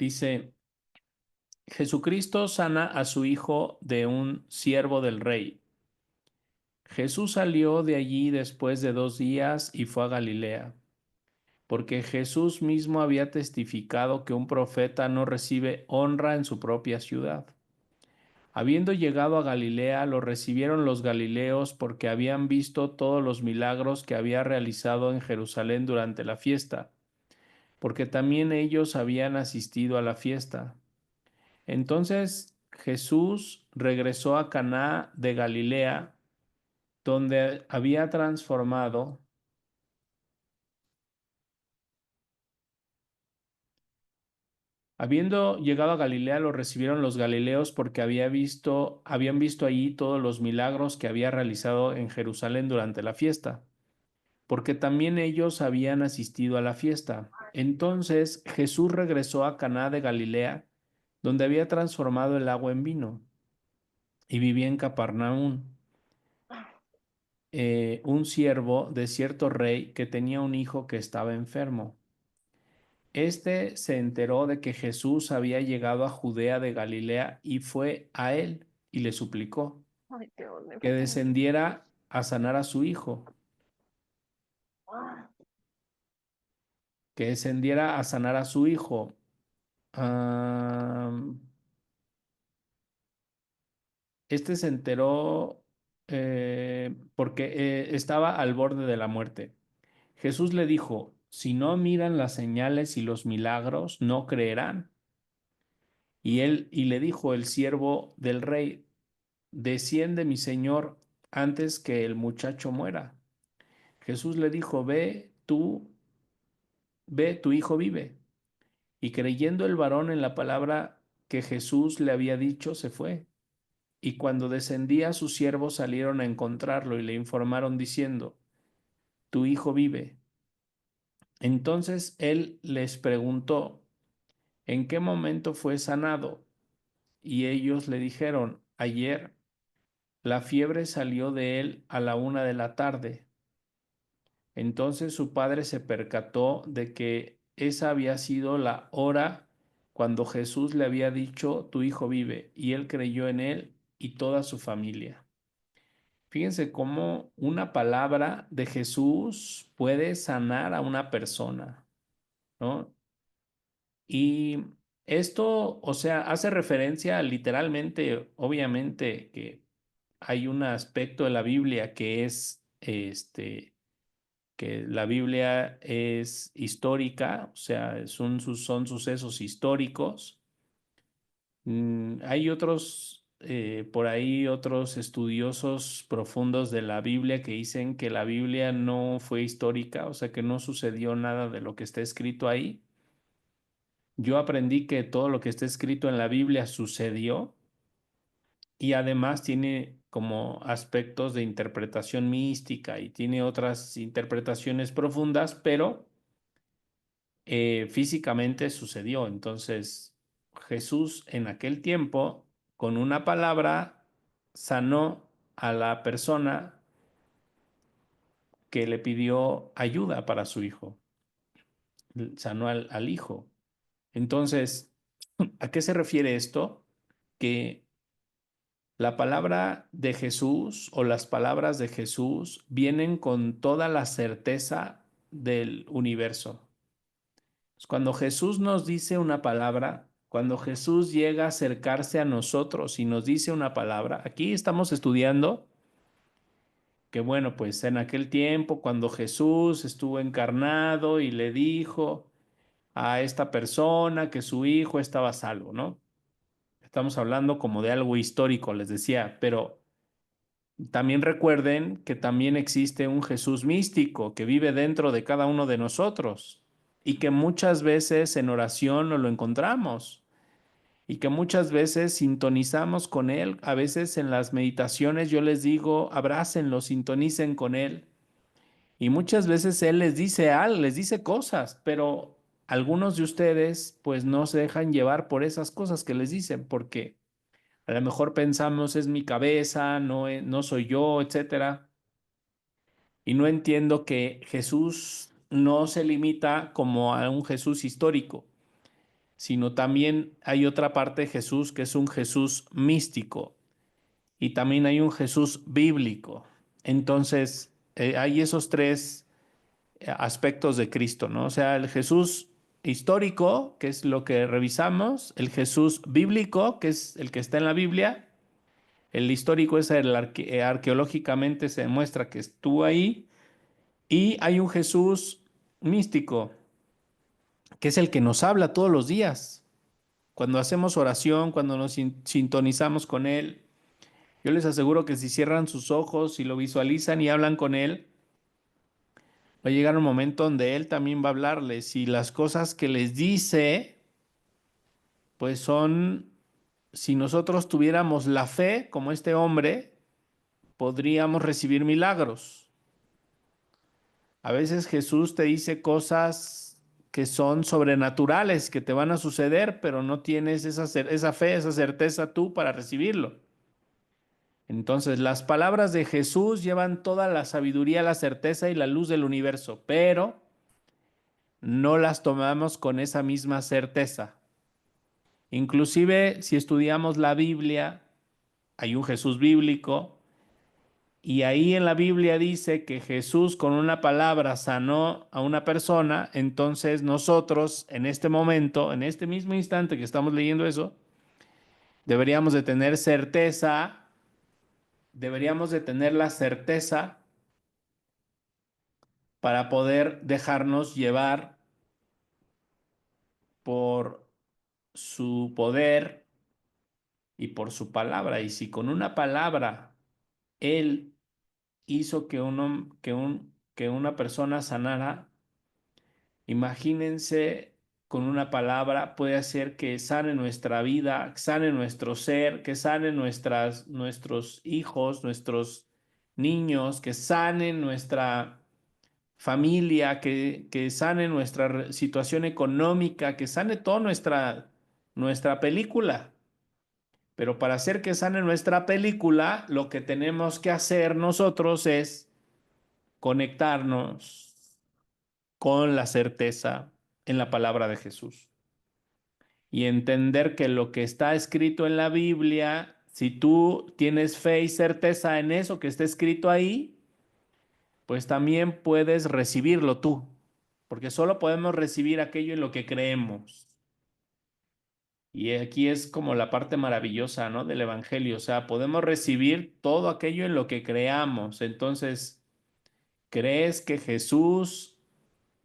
Dice, Jesucristo sana a su hijo de un siervo del rey. Jesús salió de allí después de 2 días y fue a Galilea, porque Jesús mismo había testificado que un profeta no recibe honra en su propia ciudad. Habiendo llegado a Galilea, lo recibieron los galileos porque habían visto todos los milagros que había realizado en Jerusalén durante la fiesta, porque también ellos habían asistido a la fiesta. Entonces Jesús regresó a Caná de Galilea, donde había transformado. Habiendo llegado a Galilea, lo recibieron los galileos porque habían visto allí todos los milagros que había realizado en Jerusalén durante la fiesta, porque también ellos habían asistido a la fiesta. Entonces Jesús regresó a Caná de Galilea, donde había transformado el agua en vino, y vivía en Capernaum. Un siervo de cierto rey que tenía un hijo que estaba enfermo. Este se enteró de que Jesús había llegado a Judea de Galilea y fue a él y le suplicó Ay, Dios, me que falta mucho. descendiera a sanar a su hijo, Ah, que descendiera a sanar a su hijo. Am, este se enteró porque estaba al borde de la muerte. Jesús le dijo, si no miran las señales y los milagros, no creerán. Y le dijo el siervo del rey, desciende mi señor antes que el muchacho muera. Jesús le dijo, ve, tu hijo vive. Y creyendo el varón en la palabra que Jesús le había dicho, se fue. Y cuando descendía, sus siervos salieron a encontrarlo y le informaron diciendo, tu hijo vive. Entonces él les preguntó, ¿en qué momento fue sanado? Y ellos le dijeron, ayer. La fiebre salió de él a la 1 de la tarde. Entonces su padre se percató de que esa había sido la hora cuando Jesús le había dicho, tu hijo vive, y él creyó en él y toda su familia. Fíjense cómo una palabra de Jesús puede sanar a una persona, ¿no? Y esto, o sea, hace referencia literalmente, obviamente, que hay un aspecto de la Biblia que es que la Biblia es histórica, o sea, son sucesos históricos. Hay por ahí otros estudiosos profundos de la Biblia que dicen que la Biblia no fue histórica, o sea, que no sucedió nada de lo que está escrito ahí. Yo aprendí que todo lo que está escrito en la Biblia sucedió y además tiene como aspectos de interpretación mística y tiene otras interpretaciones profundas, pero físicamente sucedió. Entonces, Jesús en aquel tiempo, con una palabra, sanó a la persona que le pidió ayuda para su hijo, sanó al hijo. Entonces, ¿a qué se refiere esto? Que la palabra de Jesús o las palabras de Jesús vienen con toda la certeza del universo. Cuando Jesús nos dice una palabra, cuando Jesús llega a acercarse a nosotros y nos dice una palabra, aquí estamos estudiando que bueno, pues en aquel tiempo, cuando Jesús estuvo encarnado y le dijo a esta persona que su hijo estaba salvo, ¿no? Estamos hablando como de algo histórico, les decía, pero también recuerden que también existe un Jesús místico que vive dentro de cada uno de nosotros y que muchas veces en oración no lo encontramos y que muchas veces sintonizamos con Él. A veces en las meditaciones yo les digo, abrácenlo, sintonicen con Él. Y muchas veces Él les dice algo, les dice cosas, pero algunos de ustedes pues no se dejan llevar por esas cosas que les dicen, porque a lo mejor pensamos es mi cabeza, no, no soy yo, etcétera. Y no entiendo que Jesús no se limita como a un Jesús histórico, sino también hay otra parte de Jesús que es un Jesús místico y también hay un Jesús bíblico. Entonces, hay esos tres aspectos de Cristo, ¿no? O sea, el Jesús histórico, que es lo que revisamos, el Jesús bíblico, que es el que está en la Biblia. El histórico es el arqueológicamente se demuestra que estuvo ahí. Y hay un Jesús místico, que es el que nos habla todos los días. Cuando hacemos oración, cuando nos sintonizamos con Él, yo les aseguro que si cierran sus ojos y lo visualizan y hablan con Él, va a llegar un momento donde Él también va a hablarles y las cosas que les dice, pues son, si nosotros tuviéramos la fe como este hombre, podríamos recibir milagros. A veces Jesús te dice cosas que son sobrenaturales, que te van a suceder, pero no tienes esa fe, esa certeza tú para recibirlo. Entonces, las palabras de Jesús llevan toda la sabiduría, la certeza y la luz del universo, pero no las tomamos con esa misma certeza. Inclusive, si estudiamos la Biblia, hay un Jesús bíblico, y ahí en la Biblia dice que Jesús con una palabra sanó a una persona, entonces nosotros en este momento, en este mismo instante que estamos leyendo eso, deberíamos de tener certeza, deberíamos de tener la certeza para poder dejarnos llevar por su poder y por su palabra. Y si con una palabra Él hizo que una persona sanara, imagínense, con una palabra puede hacer que sane nuestra vida, sane nuestro ser, que sane nuestros hijos, nuestros niños, que sane nuestra familia, que sane nuestra situación económica, que sane toda nuestra película. Pero para hacer que sane nuestra película, lo que tenemos que hacer nosotros es conectarnos con la certeza en la palabra de Jesús y entender que lo que está escrito en la Biblia, si tú tienes fe y certeza en eso que está escrito ahí, pues también puedes recibirlo tú, porque solo podemos recibir aquello en lo que creemos. Y aquí es como la parte maravillosa, ¿no? Del Evangelio, o sea, podemos recibir todo aquello en lo que creamos. Entonces, ¿crees que Jesús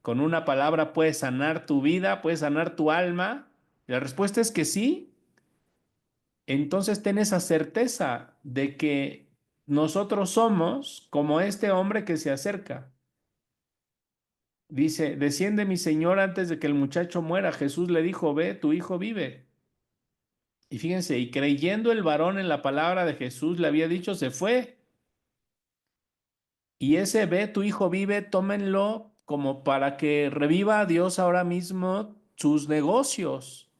con una palabra puede sanar tu vida, puede sanar tu alma? Y la respuesta es que sí. Entonces ten esa certeza de que nosotros somos como este hombre que se acerca. Dice, desciende mi señor antes de que el muchacho muera. Jesús le dijo, ve, tu hijo vive. Y fíjense, y creyendo el varón en la palabra de Jesús, le había dicho, se fue. Y ese ve, tu hijo vive, tómenlo como para que reviva a Dios ahora mismo sus negocios.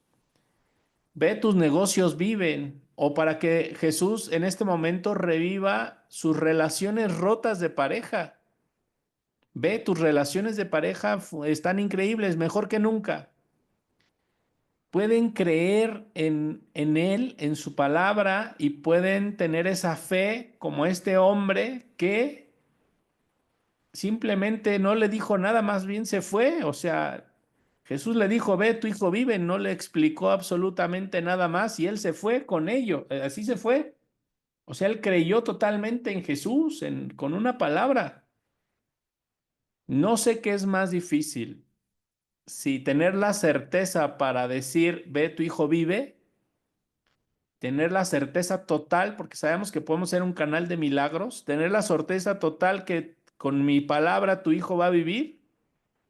Ve, tus negocios viven. O para que Jesús en este momento reviva sus relaciones rotas de pareja. Ve, tus relaciones de pareja están increíbles, mejor que nunca. Pueden creer en Él, en su palabra, y pueden tener esa fe como este hombre que simplemente no le dijo nada, más bien se fue. O sea, Jesús le dijo, ve, tu hijo vive, no le explicó absolutamente nada más y él se fue con ello, así se fue. O sea, él creyó totalmente en Jesús, con una palabra. No sé qué es más difícil, si tener la certeza para decir, ve, tu hijo vive, tener la certeza total, porque sabemos que podemos ser un canal de milagros, tener la certeza total que con mi palabra tu hijo va a vivir,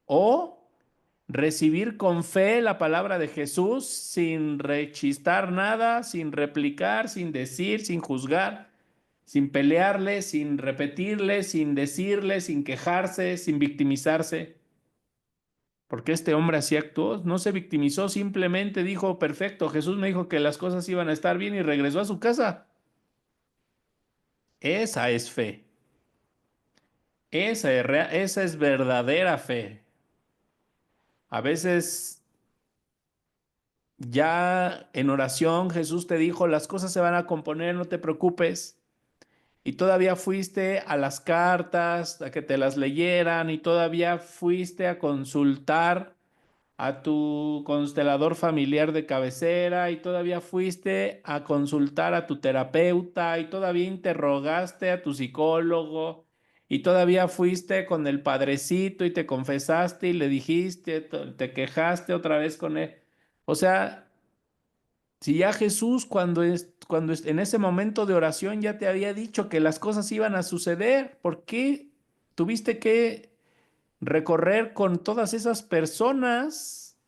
o recibir con fe la palabra de Jesús sin rechistar nada, sin replicar, sin decir, sin juzgar, sin pelearle, sin repetirle, sin decirle, sin quejarse, sin victimizarse. Porque este hombre así actuó, no se victimizó, simplemente dijo, perfecto, Jesús me dijo que las cosas iban a estar bien y regresó a su casa. Esa es fe. Esa es verdadera fe. A veces ya en oración Jesús te dijo, las cosas se van a componer, no te preocupes. Y todavía fuiste a las cartas, a que te las leyeran, y todavía fuiste a consultar a tu constelador familiar de cabecera, y todavía fuiste a consultar a tu terapeuta, y todavía interrogaste a tu psicólogo, y todavía fuiste con el padrecito y te confesaste y le dijiste, te quejaste otra vez con él. O sea, si ya Jesús en ese momento de oración ya te había dicho que las cosas iban a suceder, ¿por qué tuviste que recorrer con todas esas personas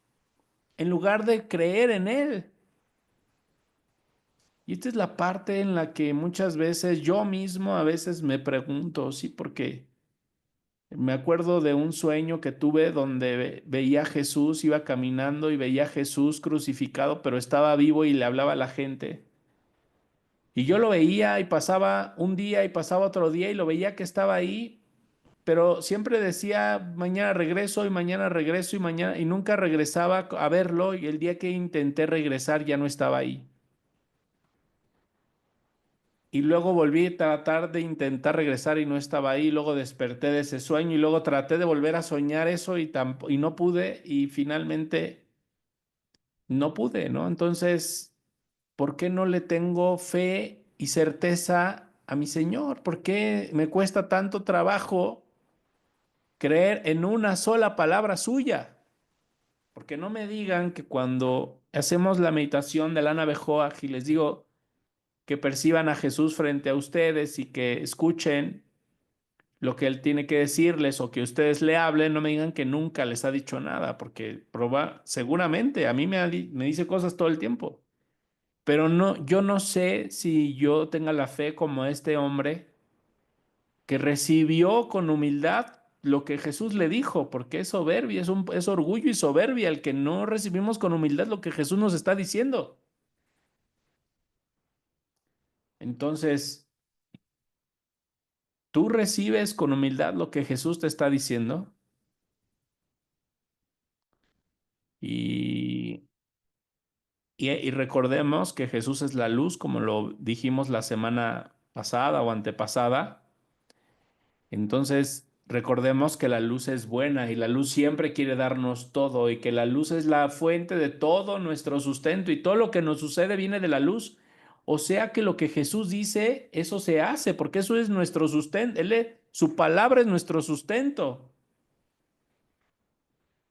en lugar de creer en Él? Y esta es la parte en la que muchas veces yo mismo a veces me pregunto, sí, porque me acuerdo de un sueño que tuve donde veía a Jesús, iba caminando y veía a Jesús crucificado, pero estaba vivo y le hablaba a la gente. Y yo lo veía y pasaba un día y pasaba otro día y lo veía que estaba ahí, pero siempre decía, mañana regreso y mañana regreso y mañana, y nunca regresaba a verlo, y el día que intenté regresar ya no estaba ahí. Y luego volví a tratar de intentar regresar y no estaba ahí, luego desperté de ese sueño y luego traté de volver a soñar eso y no pude y finalmente no pude, ¿no? Entonces, ¿por qué no le tengo fe y certeza a mi Señor? ¿Por qué me cuesta tanto trabajo creer en una sola palabra suya? Porque no me digan que cuando hacemos la meditación del Ana Bejoa y les digo que perciban a Jesús frente a ustedes y que escuchen lo que Él tiene que decirles o que ustedes le hablen, no me digan que nunca les ha dicho nada, porque seguramente a mí me dice cosas todo el tiempo. Pero no, yo no sé si yo tenga la fe como este hombre que recibió con humildad lo que Jesús le dijo, porque es soberbia, es orgullo y soberbia el que no recibimos con humildad lo que Jesús nos está diciendo. Entonces, ¿tú recibes con humildad lo que Jesús te está diciendo? Y, y recordemos que Jesús es la luz, como lo dijimos la semana pasada o antepasada. Entonces, recordemos que la luz es buena y la luz siempre quiere darnos todo y que la luz es la fuente de todo nuestro sustento y todo lo que nos sucede viene de la luz. O sea que lo que Jesús dice, eso se hace, porque eso es nuestro sustento. Su palabra es nuestro sustento.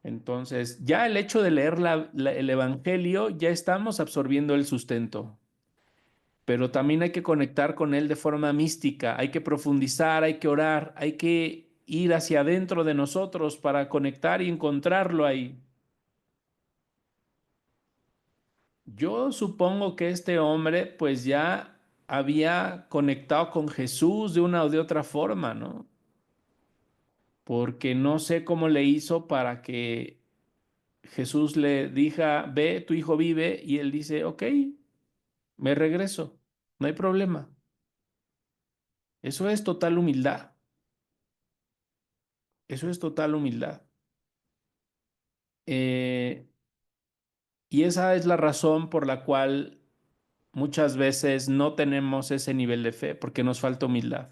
Entonces, ya el hecho de leer el Evangelio, ya estamos absorbiendo el sustento, pero también hay que conectar con él de forma mística, hay que profundizar, hay que orar, hay que ir hacia adentro de nosotros para conectar y encontrarlo ahí. Yo supongo que este hombre pues ya había conectado con Jesús de una o de otra forma, ¿no? Porque no sé cómo le hizo para que Jesús le diga, ve, tu hijo vive, y él dice, ok, me regreso, no hay problema. Eso es total humildad, eso es total humildad. Eh, y esa es la razón por la cual muchas veces no tenemos ese nivel de fe, porque nos falta humildad.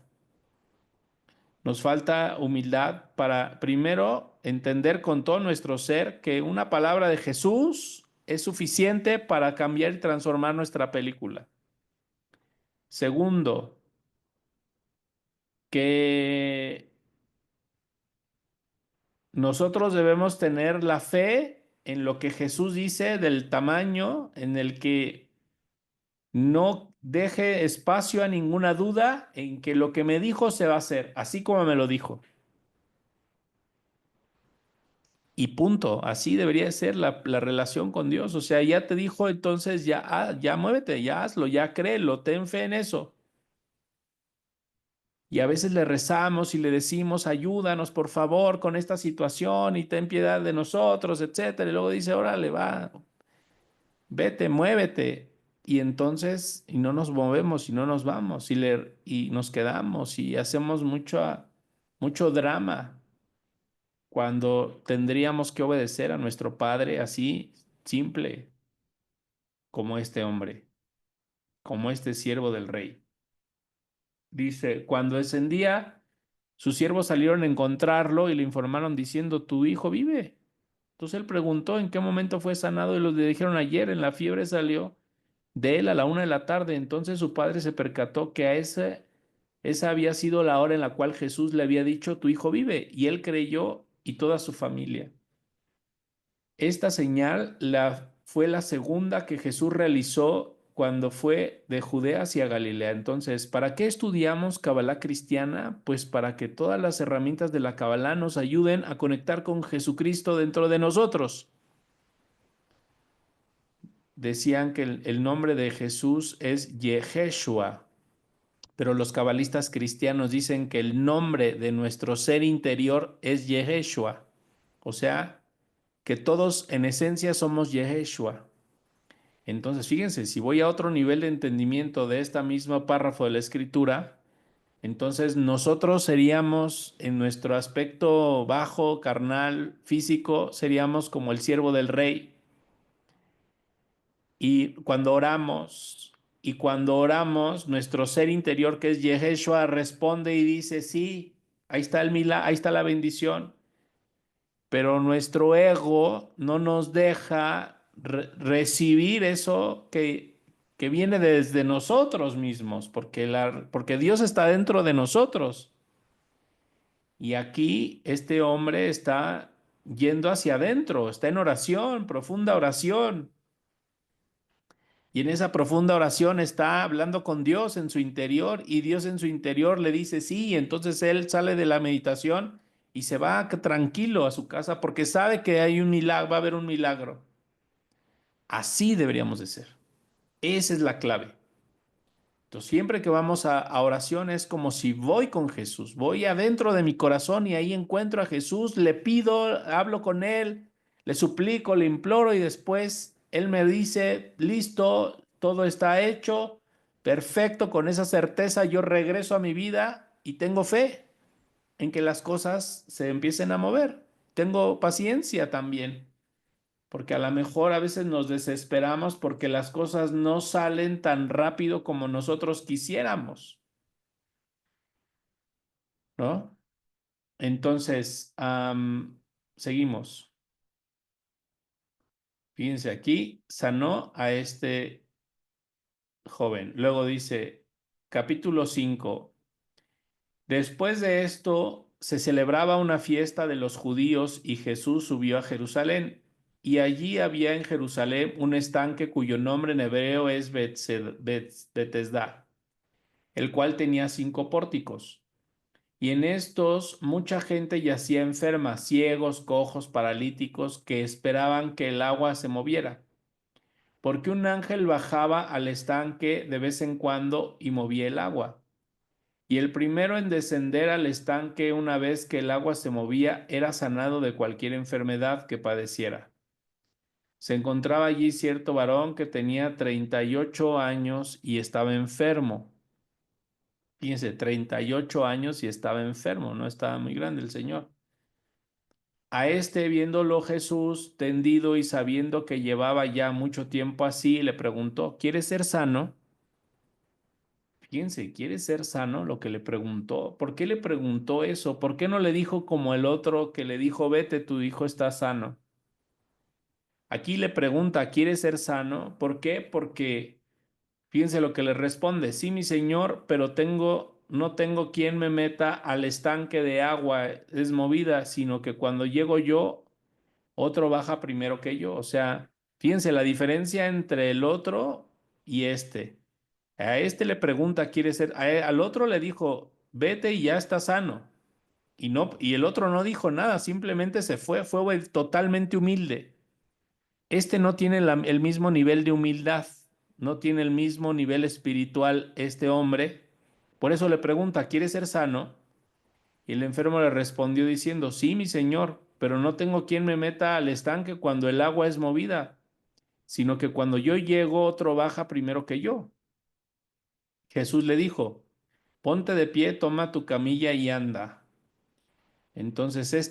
Nos falta humildad para, primero, entender con todo nuestro ser que una palabra de Jesús es suficiente para cambiar y transformar nuestra película. Segundo, que nosotros debemos tener la fe en lo que Jesús dice del tamaño en el que no deje espacio a ninguna duda en que lo que me dijo se va a hacer, así como me lo dijo. Y punto, así debería ser la relación con Dios. O sea, ya te dijo, entonces ya, ya muévete, ya hazlo, ya créelo, ten fe en eso. Y a veces le rezamos y le decimos, ayúdanos por favor con esta situación y ten piedad de nosotros, etcétera. Y luego dice, órale, va, vete, muévete. Y entonces, y no nos movemos y no nos vamos y nos quedamos y hacemos mucho drama cuando tendríamos que obedecer a nuestro Padre así, simple. como este hombre, como este siervo del rey. Dice, cuando descendía, sus siervos salieron a encontrarlo y le informaron diciendo, tu hijo vive. Entonces él preguntó en qué momento fue sanado y los le dijeron ayer, en la fiebre salió de él a la 1 de la tarde. Entonces su padre se percató que esa había sido la hora en la cual Jesús le había dicho, tu hijo vive. Y él creyó y toda su familia. Esta señal fue la segunda que Jesús realizó cuando fue de Judea hacia Galilea. Entonces, ¿para qué estudiamos Kabbalah cristiana? Pues para que todas las herramientas de la Kabbalah nos ayuden a conectar con Jesucristo dentro de nosotros. Decían que el nombre de Jesús es Yeshua, pero los cabalistas cristianos dicen que el nombre de nuestro ser interior es Yeshua. O sea, que todos en esencia somos Yeshua. Entonces, fíjense, si voy a otro nivel de entendimiento de esta misma párrafo de la escritura, entonces nosotros seríamos, en nuestro aspecto bajo, carnal, físico, seríamos como el siervo del rey. Y cuando oramos, nuestro ser interior, que es Yeshua, responde y dice, sí, ahí está el milagro, ahí está la bendición. Pero nuestro ego no nos deja recibir eso que viene desde nosotros mismos, porque Dios está dentro de nosotros. Y aquí este hombre está yendo hacia adentro, está en oración, profunda oración. Y en esa profunda oración está hablando con Dios en su interior y Dios en su interior le dice sí, y entonces él sale de la meditación y se va tranquilo a su casa porque sabe que hay un milagro, va a haber un milagro. Así deberíamos de ser. Esa es la clave. Entonces, siempre que vamos a oración es como si voy con Jesús, voy adentro de mi corazón y ahí encuentro a Jesús, le pido, hablo con Él, le suplico, le imploro y después Él me dice, listo, todo está hecho, perfecto, con esa certeza yo regreso a mi vida y tengo fe en que las cosas se empiecen a mover. Tengo paciencia también porque a lo mejor a veces nos desesperamos porque las cosas no salen tan rápido como nosotros quisiéramos, ¿no? Entonces, seguimos. Fíjense aquí, sanó a este joven. Luego dice, capítulo 5. Después de esto, se celebraba una fiesta de los judíos y Jesús subió a Jerusalén. Y allí había en Jerusalén un estanque cuyo nombre en hebreo es Betesda, el cual tenía 5 pórticos. Y en estos mucha gente yacía enferma, ciegos, cojos, paralíticos, que esperaban que el agua se moviera, porque un ángel bajaba al estanque de vez en cuando y movía el agua. Y el primero en descender al estanque una vez que el agua se movía era sanado de cualquier enfermedad que padeciera. Se encontraba allí cierto varón que tenía 38 años y estaba enfermo. Fíjense, 38 años y estaba enfermo, no estaba muy grande el señor. A este, viéndolo Jesús tendido y sabiendo que llevaba ya mucho tiempo así, le preguntó, ¿quieres ser sano? Fíjense, ¿quieres ser sano? Lo que le preguntó. ¿Por qué le preguntó eso? ¿Por qué no le dijo como el otro que le dijo, vete, tu hijo está sano? Aquí le pregunta, ¿quieres ser sano? ¿Por qué? Porque fíjense lo que le responde, sí, mi señor, pero no tengo quien me meta al estanque de agua desmovida, sino que cuando llego yo, otro baja primero que yo. O sea, fíjense la diferencia entre el otro y este. A este le pregunta, ¿quiere ser? Al otro le dijo, vete y ya está sano. Y no, y el otro no dijo nada, simplemente se fue totalmente humilde. Este no tiene el mismo nivel de humildad, no tiene el mismo nivel espiritual este hombre. Por eso le pregunta, ¿quiere ser sano? Y el enfermo le respondió diciendo, sí, mi señor, pero no tengo quien me meta al estanque cuando el agua es movida, sino que cuando yo llego otro baja primero que yo. Jesús le dijo, ponte de pie, toma tu camilla y anda. Entonces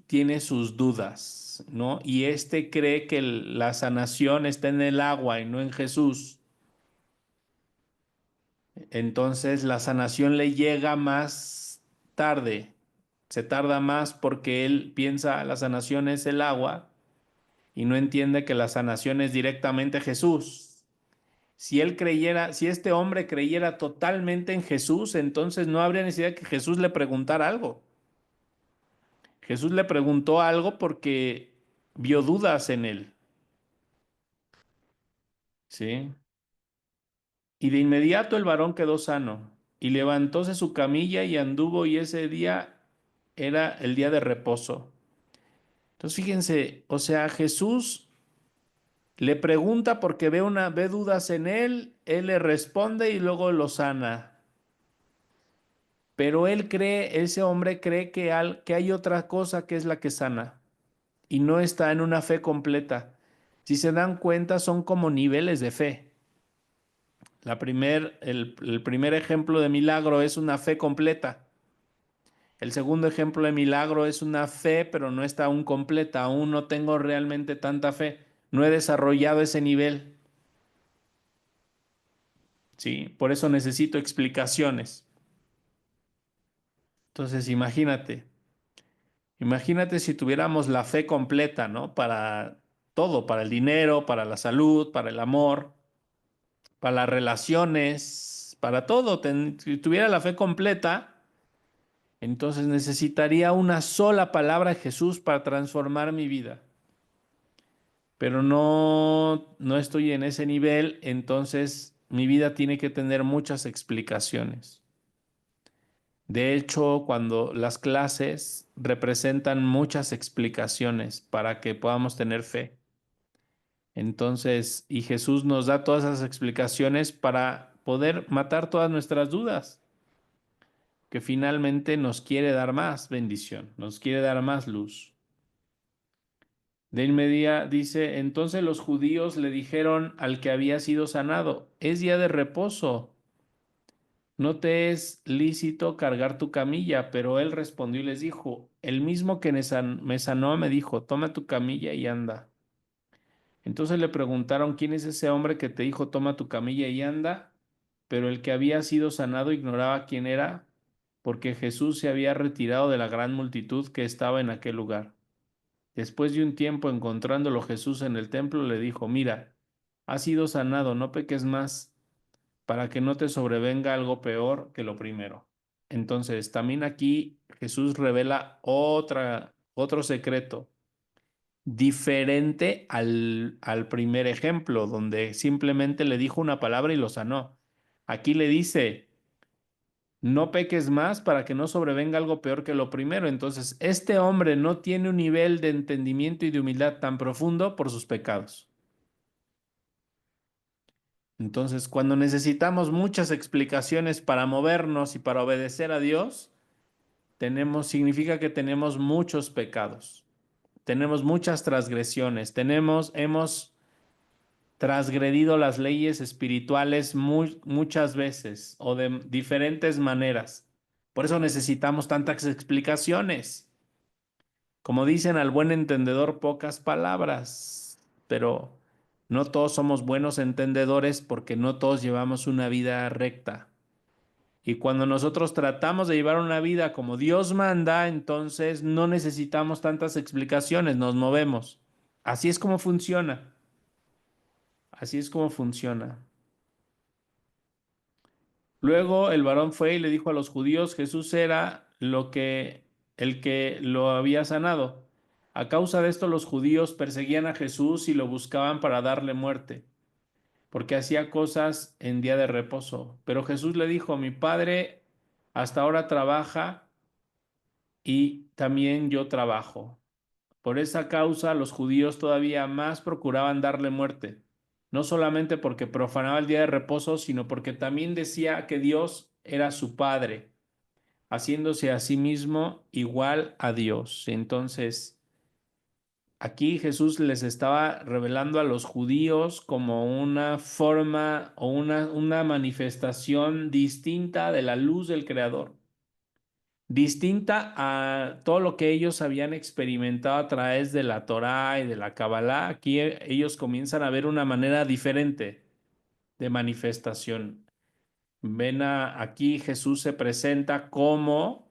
tiene sus dudas. ¿no? Y este cree que la sanación está en el agua y no en Jesús. Entonces la sanación le llega más tarde, se tarda más porque él piensa la sanación es el agua y no entiende que la sanación es directamente Jesús. Si él creyera, si este hombre creyera totalmente en Jesús, entonces no habría necesidad que Jesús le preguntara algo. Jesús le preguntó algo porque vio dudas en él, ¿sí? Y de inmediato el varón quedó sano y levantóse su camilla y anduvo y ese día era el día de reposo. Entonces fíjense, o sea, Jesús le pregunta porque ve dudas en él le responde y luego lo sana. Pero él cree, ese hombre cree que hay otra cosa que es la que sana y no está en una fe completa. Si se dan cuenta, son como niveles de fe. El primer ejemplo de milagro es una fe completa. El segundo ejemplo de milagro es una fe, pero no está aún completa. Aún no tengo realmente tanta fe. No he desarrollado ese nivel. ¿Sí? Por eso necesito explicaciones. Entonces, imagínate si tuviéramos la fe completa, ¿no? Para todo, para el dinero, para la salud, para el amor, para las relaciones, para todo. Si tuviera la fe completa, entonces necesitaría una sola palabra de Jesús para transformar mi vida. Pero no estoy en ese nivel, entonces mi vida tiene que tener muchas explicaciones. De hecho, cuando las clases representan muchas explicaciones para que podamos tener fe. Entonces, y Jesús nos da todas esas explicaciones para poder matar todas nuestras dudas, que finalmente nos quiere dar más bendición, nos quiere dar más luz. De inmediato dice, entonces los judíos le dijeron al que había sido sanado, es día de reposo, no te es lícito cargar tu camilla, pero él respondió y les dijo, el mismo que me sanó me dijo, toma tu camilla y anda. Entonces le preguntaron, ¿quién es ese hombre que te dijo, toma tu camilla y anda? Pero el que había sido sanado ignoraba quién era, porque Jesús se había retirado de la gran multitud que estaba en aquel lugar. Después de un tiempo encontrándolo Jesús en el templo, le dijo, mira, has sido sanado, no peques más, para que no te sobrevenga algo peor que lo primero. Entonces, también aquí Jesús revela otro secreto, diferente al primer ejemplo, donde simplemente le dijo una palabra y lo sanó. Aquí le dice, no peques más para que no sobrevenga algo peor que lo primero. Entonces, este hombre no tiene un nivel de entendimiento y de humildad tan profundo por sus pecados. Entonces, cuando necesitamos muchas explicaciones para movernos y para obedecer a Dios, significa que tenemos muchos pecados, tenemos muchas transgresiones, hemos transgredido las leyes espirituales muchas veces o de diferentes maneras. Por eso necesitamos tantas explicaciones. Como dicen al buen entendedor, pocas palabras, pero no todos somos buenos entendedores porque no todos llevamos una vida recta. Y cuando nosotros tratamos de llevar una vida como Dios manda, entonces no necesitamos tantas explicaciones, nos movemos. Así es como funciona. Así es como funciona. Luego el varón fue y le dijo a los judíos, Jesús era el que lo había sanado. A causa de esto los judíos perseguían a Jesús y lo buscaban para darle muerte, porque hacía cosas en día de reposo. Pero Jesús le dijo, mi padre hasta ahora trabaja y también yo trabajo. Por esa causa los judíos todavía más procuraban darle muerte, no solamente porque profanaba el día de reposo, sino porque también decía que Dios era su Padre, haciéndose a sí mismo igual a Dios. Entonces, aquí Jesús les estaba revelando a los judíos como una forma o una manifestación distinta de la luz del Creador. distinta a todo lo que ellos habían experimentado a través de la Torá y de la Kabbalah. Aquí ellos comienzan a ver una manera diferente de manifestación. Aquí Jesús se presenta como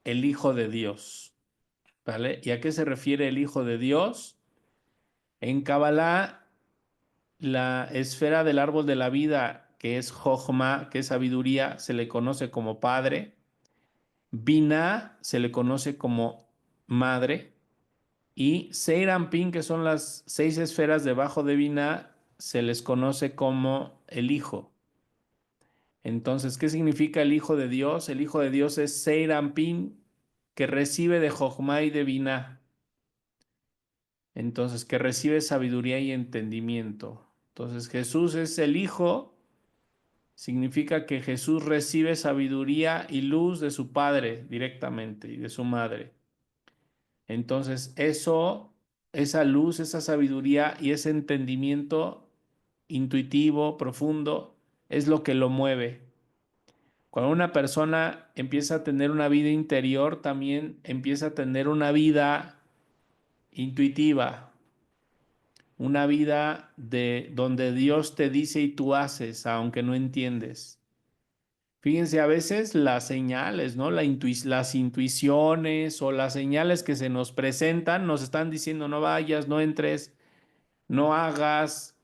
el Hijo de Dios, ¿vale? ¿Y a qué se refiere el Hijo de Dios? En Kabbalah, la esfera del árbol de la vida, que es Jochma, que es sabiduría, se le conoce como Padre. Binah se le conoce como Madre. Y Seir Anpin, que son las 6 esferas debajo de Binah, se les conoce como el Hijo. Entonces, ¿qué significa el Hijo de Dios? El Hijo de Dios es Seir Anpin, que recibe de Jochma y de Binah. Entonces, que recibe sabiduría y entendimiento. Entonces, Jesús es el Hijo, significa que Jesús recibe sabiduría y luz de su Padre directamente y de su Madre. Entonces, esa luz, esa sabiduría y ese entendimiento intuitivo, profundo, es lo que lo mueve. Cuando una persona empieza a tener una vida interior, también empieza a tener una vida intuitiva, una vida de donde Dios te dice y tú haces, aunque no entiendes. Fíjense, a veces las señales, ¿no? Las intuiciones o las señales que se nos presentan nos están diciendo no vayas, no entres, no hagas.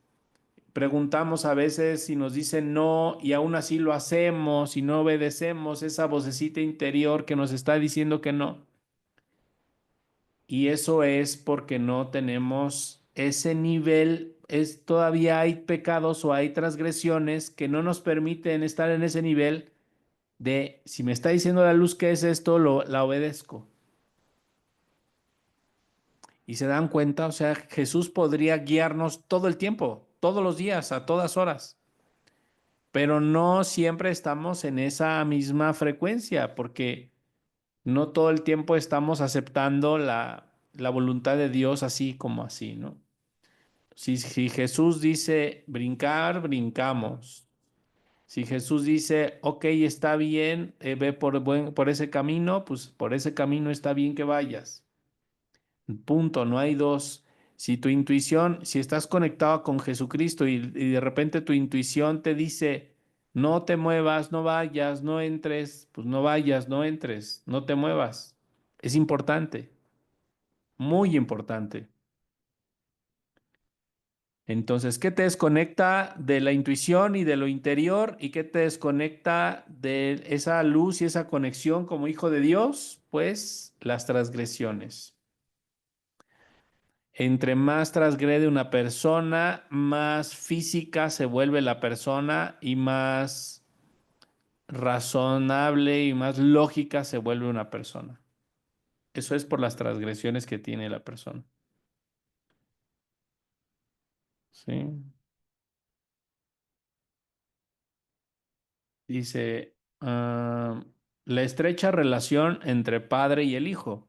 Preguntamos a veces si nos dicen no y aún así lo hacemos y no obedecemos esa vocecita interior que nos está diciendo que no. Y eso es porque no tenemos ese nivel, todavía hay pecados o hay transgresiones que no nos permiten estar en ese nivel de si me está diciendo la luz que es esto, la obedezco. Y se dan cuenta, o sea, Jesús podría guiarnos todo el tiempo, todos los días, a todas horas, pero no siempre estamos en esa misma frecuencia, porque no todo el tiempo estamos aceptando la voluntad de Dios así como así, ¿no? Si Jesús dice brincar, brincamos. Si Jesús dice, ok, está bien, ve por ese camino, pues por ese camino está bien que vayas. Punto, no hay dos. Si tu intuición, si estás conectado con Jesucristo y de repente tu intuición te dice, no te muevas, no vayas, no entres, pues no vayas, no entres, no te muevas. Es importante, muy importante. Entonces, ¿qué te desconecta de la intuición y de lo interior? ¿Y qué te desconecta de esa luz y esa conexión como hijo de Dios? Pues las transgresiones. Entre más transgrede una persona, más física se vuelve la persona y más razonable y más lógica se vuelve una persona. Eso es por las transgresiones que tiene la persona. ¿Sí? Dice, la estrecha relación entre padre y el hijo.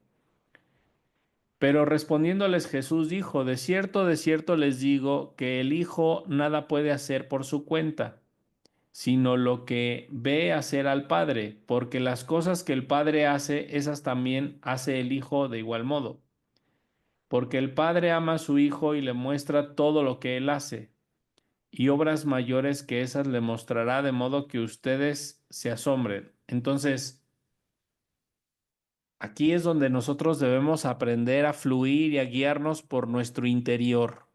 Pero respondiéndoles Jesús dijo, de cierto les digo que el hijo nada puede hacer por su cuenta, sino lo que ve hacer al padre, porque las cosas que el padre hace, esas también hace el hijo de igual modo. Porque el padre ama a su hijo y le muestra todo lo que él hace, y obras mayores que esas le mostrará de modo que ustedes se asombren. Entonces, aquí es donde nosotros debemos aprender a fluir y a guiarnos por nuestro interior,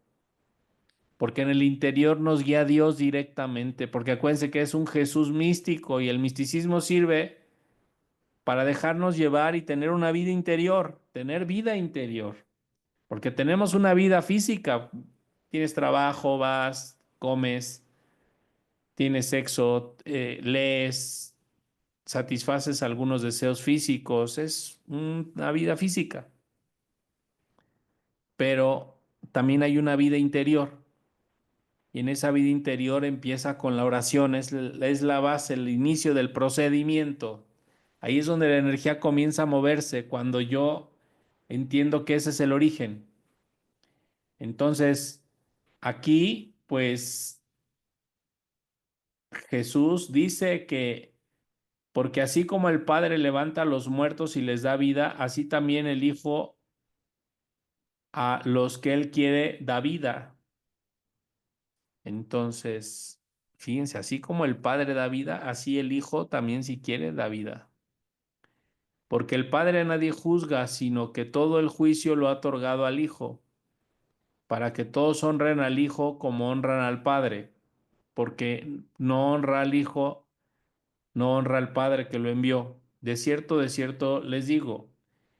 porque en el interior nos guía Dios directamente, porque acuérdense que es un Jesús místico y el misticismo sirve para dejarnos llevar y tener una vida interior, tener vida interior, porque tenemos una vida física, tienes trabajo, vas, comes, tienes sexo, lees, satisfaces algunos deseos físicos, es una vida física, pero también hay una vida interior. Y en esa vida interior empieza con la oración, es la base, el inicio del procedimiento. Ahí es donde la energía comienza a moverse, cuando yo entiendo que ese es el origen. Entonces, aquí, pues Jesús dice que Porque así como el Padre levanta a los muertos y les da vida, así también el Hijo a los que Él quiere da vida. Entonces, fíjense, así como el Padre da vida, así el Hijo también si quiere da vida. Porque el Padre a nadie juzga, sino que todo el juicio lo ha otorgado al Hijo, para que todos honren al Hijo como honran al Padre, porque no honra al Hijo, no honra al Padre que lo envió. De cierto les digo,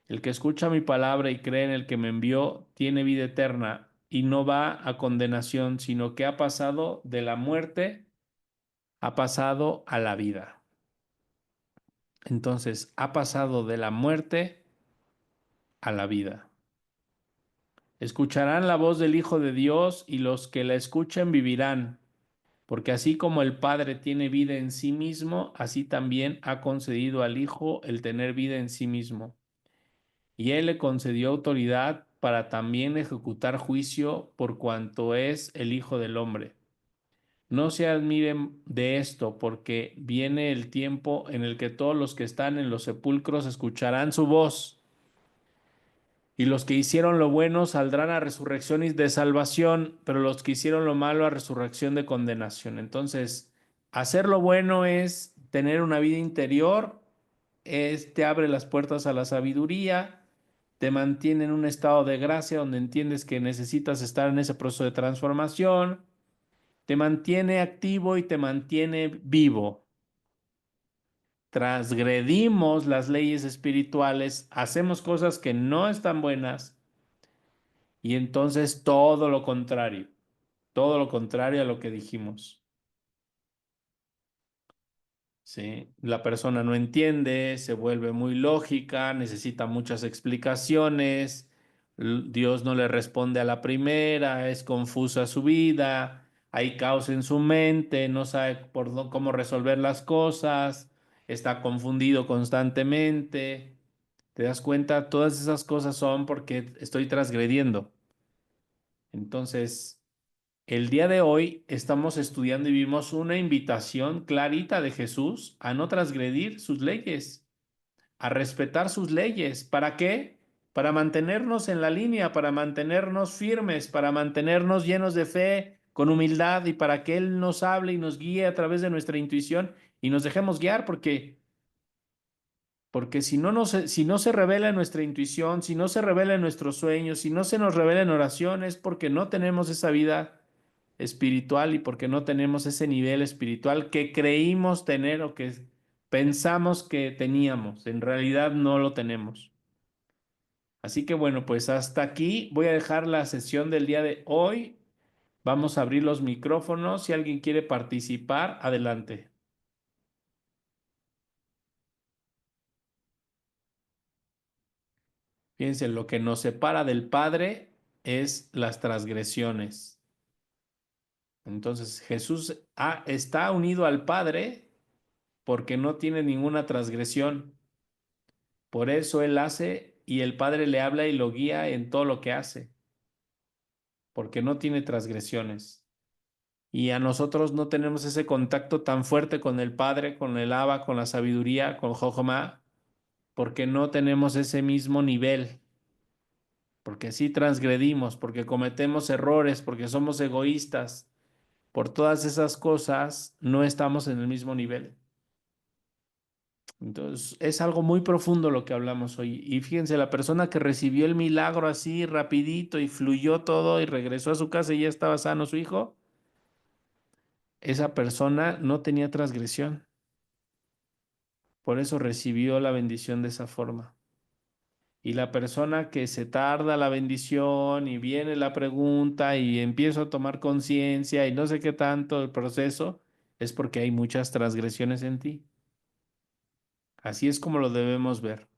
el que escucha mi palabra y cree en el que me envió, tiene vida eterna y no va a condenación, sino que ha pasado de la muerte, ha pasado a la vida. Entonces, ha pasado de la muerte a la vida. Escucharán la voz del Hijo de Dios y los que la escuchen vivirán, porque así como el Padre tiene vida en sí mismo, así también ha concedido al Hijo el tener vida en sí mismo. Y Él le concedió autoridad para también ejecutar juicio por cuanto es el Hijo del Hombre. No se admiren de esto, porque viene el tiempo en el que todos los que están en los sepulcros escucharán su voz y los que hicieron lo bueno saldrán a resurrección y de salvación, pero los que hicieron lo malo a resurrección de condenación. Entonces, hacer lo bueno es tener una vida interior, te abre las puertas a la sabiduría, te mantiene en un estado de gracia donde entiendes que necesitas estar en ese proceso de transformación, te mantiene activo y te mantiene vivo. Transgredimos las leyes espirituales, hacemos cosas que no están buenas y entonces todo lo contrario a lo que dijimos. ¿Sí? La persona no entiende, se vuelve muy lógica, necesita muchas explicaciones, Dios no le responde a la primera, es confusa su vida, hay caos en su mente, no sabe cómo resolver las cosas, está confundido constantemente. ¿Te das cuenta? Todas esas cosas son porque estoy transgrediendo. Entonces, el día de hoy estamos estudiando y vimos una invitación clarita de Jesús a no transgredir sus leyes, a respetar sus leyes. ¿Para qué? Para mantenernos en la línea, para mantenernos firmes, para mantenernos llenos de fe, con humildad y para que Él nos hable y nos guíe a través de nuestra intuición y nos dejemos guiar porque si no se revela en nuestra intuición, si no se revela en nuestros sueños, si no se nos revela en oraciones, porque no tenemos esa vida espiritual y porque no tenemos ese nivel espiritual que creímos tener o que pensamos que teníamos. En realidad no lo tenemos. Así que bueno, pues hasta aquí voy a dejar la sesión del día de hoy. Vamos a abrir los micrófonos. Si alguien quiere participar, adelante. Fíjense, lo que nos separa del Padre es las transgresiones. Entonces Jesús está unido al Padre porque no tiene ninguna transgresión. Por eso Él hace y el Padre le habla y lo guía en todo lo que hace, porque no tiene transgresiones. Y a nosotros no tenemos ese contacto tan fuerte con el Padre, con el Abba, con la sabiduría, con Jochma, porque no tenemos ese mismo nivel, porque sí transgredimos, porque cometemos errores, porque somos egoístas. Por todas esas cosas no estamos en el mismo nivel. Entonces, es algo muy profundo lo que hablamos hoy. Y fíjense, la persona que recibió el milagro así rapidito y fluyó todo y regresó a su casa y ya estaba sano su hijo, esa persona no tenía transgresión. Por eso recibió la bendición de esa forma. Y la persona que se tarda la bendición y viene la pregunta y empiezo a tomar conciencia y no sé qué tanto el proceso, es porque hay muchas transgresiones en ti. Así es como lo debemos ver.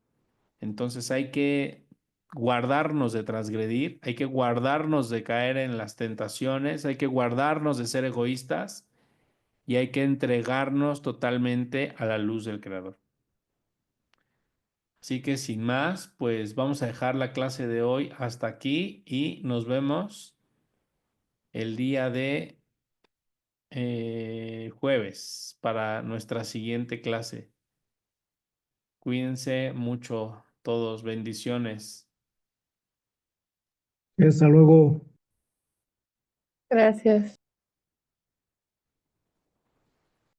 Entonces hay que guardarnos de transgredir, hay que guardarnos de caer en las tentaciones, hay que guardarnos de ser egoístas y hay que entregarnos totalmente a la luz del Creador. Así que sin más, pues vamos a dejar la clase de hoy hasta aquí y nos vemos el día de jueves para nuestra siguiente clase. Cuídense mucho todos. Bendiciones. Hasta luego. Gracias.